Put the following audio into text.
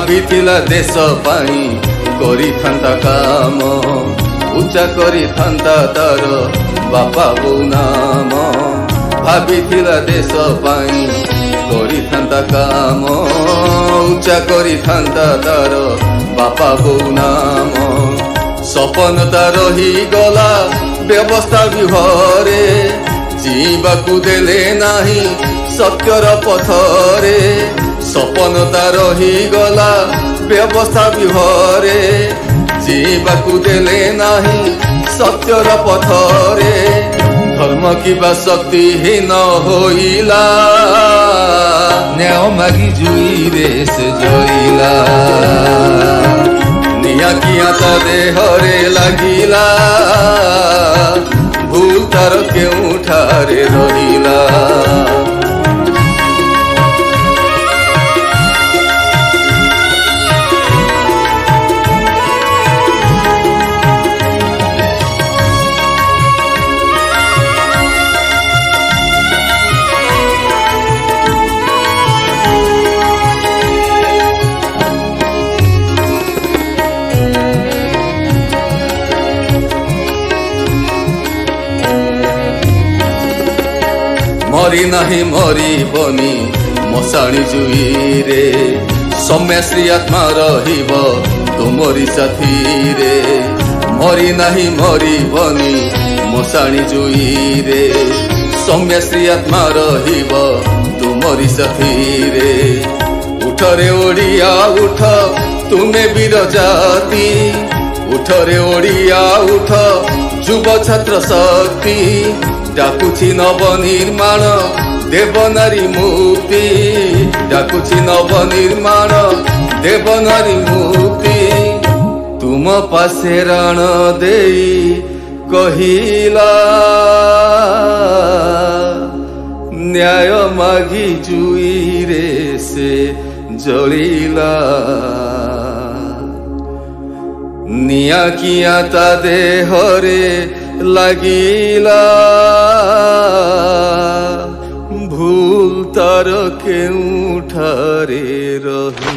भाबिथिला देश पाई करी थांता काम उच्चा करी थांता तार बापा बोऊ नाम भाबिथिला देश पाई करी थांता काम उच्चा करी थांता तार बापा बोऊ नाम सपन तार ही गला व्यवस्था विभरे जीवाकू देले नाही सत्यर पथरे सपन तार ही गला व्यवस्था विभरे जीवाकू देले नाही सत्यर पथरे धर्म किबा शक्तिहीन होइला न्याय मागी जुई रे से जइला निया किया ता देहरे लागिला भूल तार केउठारे रहिला मरी नाही मरी बनी मशाणी जुई रे सौम्यश्री आत्मा रहिब तुमरी साथी रे मरी नाही मरी बनी मशाणी जुई रे सौम्यश्री आत्मा रहिब तुमरी साथी रे उठ रे ओडिया उठ तुमे वीर जाति उठ रे ओडिया उठ युव छात्र शक्ति डाकुछि नवनिर्माण देवनारी मुक्ति डाकुछि नवनिर्माण देवनारी मुक्ति तुम पासे रण देई कहिला न्याय मागी जुई रे से जलिला निया किया ता देहरे लागिला भूल तार केउठारे रही।